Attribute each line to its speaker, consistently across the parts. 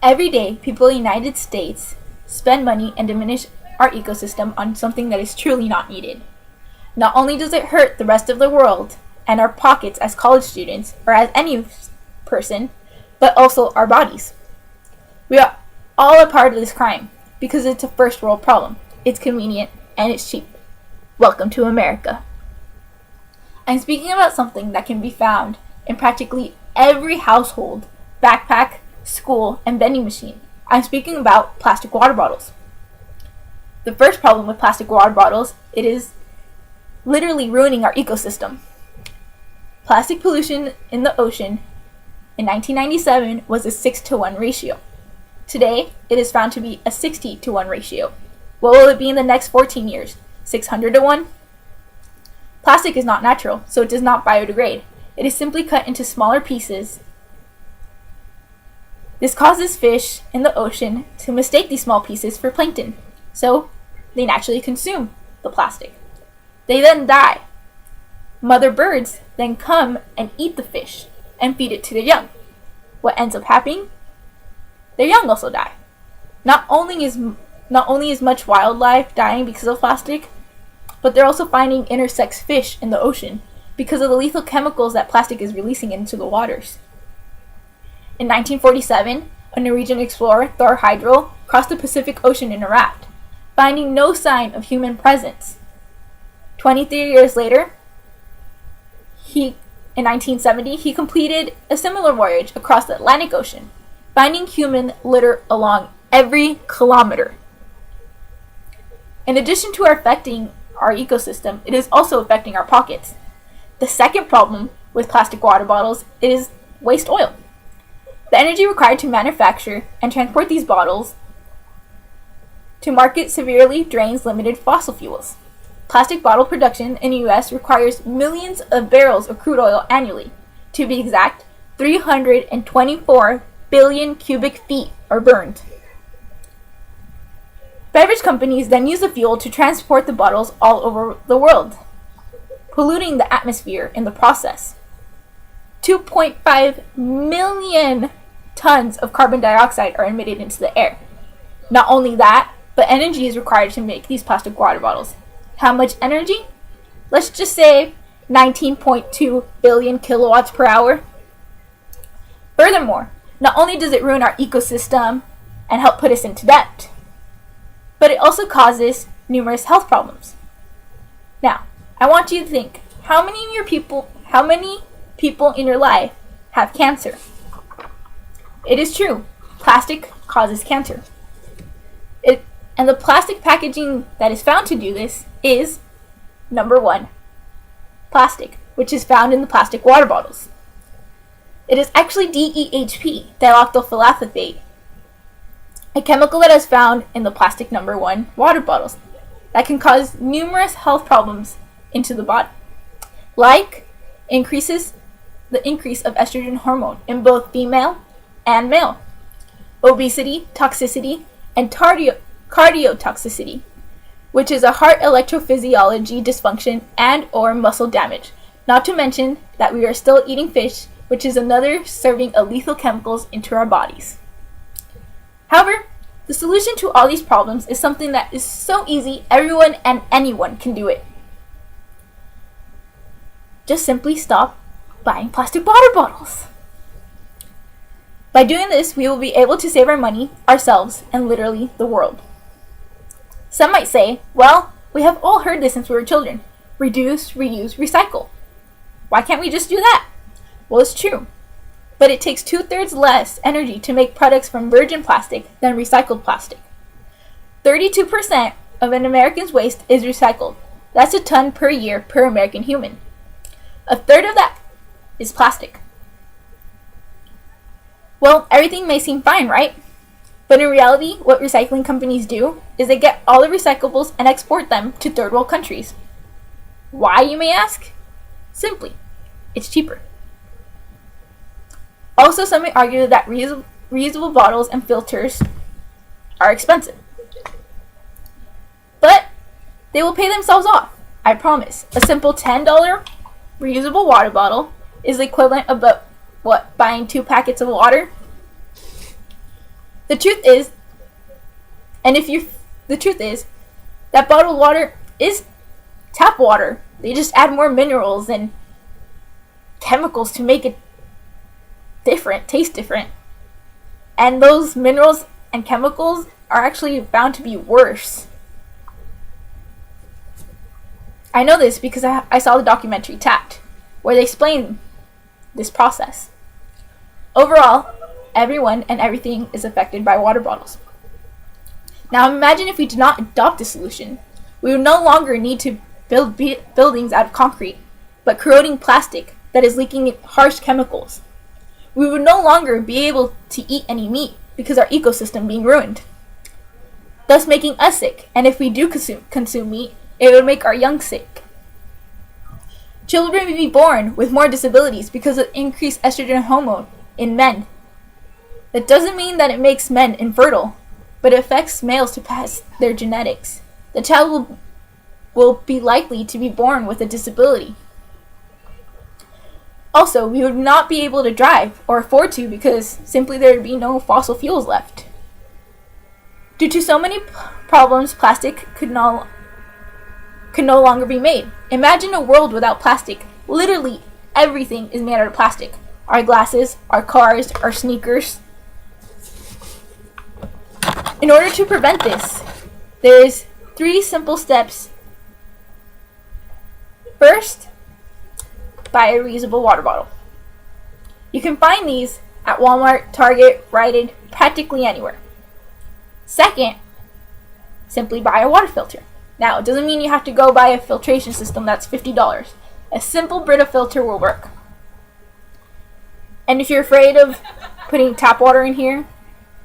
Speaker 1: Every day, people in the United States spend money and diminish our ecosystem on something that is truly not needed. Not only does it hurt the rest of the world and our pockets as college students or as any person, but also our bodies. We are all a part of this crime because it's a first world problem. It's convenient and it's cheap. Welcome to America. I'm speaking about something that can be found in practically every household, backpack, school, and vending machine. I'm speaking about plastic water bottles. The first problem with plastic water bottles, it is literally ruining our ecosystem. Plastic pollution in the ocean in 1997 was a 6-to-1 ratio. Today, it is found to be a 60-to-1 ratio. What will it be in the next 14 years? 600-to-1? Plastic is not natural, so it does not biodegrade. It is simply cut into smaller pieces. This causes fish in the ocean to mistake these small pieces for plankton, so they naturally consume the plastic. They then die. Mother birds then come and eat the fish and feed it to their young. What ends up happening? Their young also die. Not only is much wildlife dying because of plastic, but they're also finding intersex fish in the ocean because of the lethal chemicals that plastic is releasing into the waters. In 1947, a Norwegian explorer, Thor Heyerdahl, crossed the Pacific Ocean in a raft, finding no sign of human presence. 23 years later, in 1970, he completed a similar voyage across the Atlantic Ocean, finding human litter along every kilometer. In addition to affecting our ecosystem, it is also affecting our pockets. The second problem with plastic water bottles is waste oil. The energy required to manufacture and transport these bottles to market severely drains limited fossil fuels. Plastic bottle production in the US requires millions of barrels of crude oil annually. To be exact, 324 billion cubic feet are burned. Beverage companies then use the fuel to transport the bottles all over the world, polluting the atmosphere in the process. 2.5 million tons of carbon dioxide are emitted into the air. Not only that, but energy is required to make these plastic water bottles. How much energy? Let's just say 19.2 billion kilowatts per hour. Furthermore, not only does it ruin our ecosystem and help put us into debt, but it also causes numerous health problems. Now, I want you to think, how many people in your life have cancer? It is true, plastic causes cancer. And the plastic packaging that is found to do this is, number 1, plastic, which is found in the plastic water bottles. It is actually DEHP, dialactylphosphate, a chemical that is found in the plastic number 1 water bottles that can cause numerous health problems into the body, like the increase of estrogen hormone in both female and male, obesity, toxicity, and cardiotoxicity, which is a heart electrophysiology dysfunction and or muscle damage. Not to mention that we are still eating fish, which is another serving of lethal chemicals into our bodies. However, the solution to all these problems is something that is so easy, everyone and anyone can do it. Just simply stop buying plastic water bottles. By doing this, we will be able to save our money, ourselves, and literally the world. Some might say, well, we have all heard this since we were children. Reduce, reuse, recycle. Why can't we just do that? Well, it's true. But it takes 2/3 less energy to make products from virgin plastic than recycled plastic. 32% of an American's waste is recycled. That's a ton per year per American human. 1/3 of that is plastic. Well, everything may seem fine, right? But in reality, what recycling companies do is they get all the recyclables and export them to third world countries. Why, you may ask? Simply, it's cheaper. Also, some may argue that reusable bottles and filters are expensive. But they will pay themselves off, I promise. A simple $10 reusable water bottle is the equivalent of buying 2 packets of water. The truth is, and if you, the truth is, that bottled water is tap water. They just add more minerals and chemicals to make it different, taste different. And those minerals and chemicals are actually bound to be worse. I know this because I saw the documentary Tapped, where they explain this process. Overall, everyone and everything is affected by water bottles. Now imagine if we did not adopt this solution. We would no longer need to build buildings out of concrete, but corroding plastic that is leaking harsh chemicals. We would no longer be able to eat any meat because our ecosystem being ruined, thus making us sick. And if we do consume meat, it would make our young sick. Children would be born with more disabilities because of increased estrogen hormone in men. That doesn't mean that it makes men infertile, but it affects males to pass their genetics. The child will be likely to be born with a disability. Also, we would not be able to drive or afford to because simply there would be no fossil fuels left. Due to so many problems, plastic could no longer be made. Imagine a world without plastic. Literally everything is made out of plastic. Our glasses, our cars, our sneakers. In order to prevent this, there is 3 simple steps. First, buy a reusable water bottle. You can find these at Walmart, Target, Rite Aid, practically anywhere. Second, simply buy a water filter. Now, it doesn't mean you have to go buy a filtration system that's $50. A simple Brita filter will work. And if you're afraid of putting tap water in here,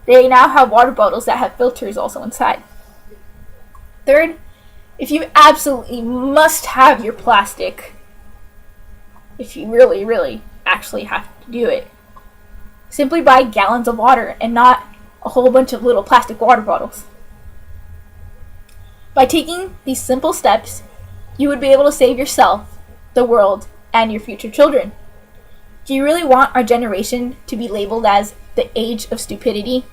Speaker 1: they now have water bottles that have filters also inside. Third, if you absolutely must have your plastic, if you really, really actually have to do it, simply buy gallons of water and not a whole bunch of little plastic water bottles. By taking these simple steps, you would be able to save yourself, the world, and your future children. Do you really want our generation to be labeled as the age of stupidity?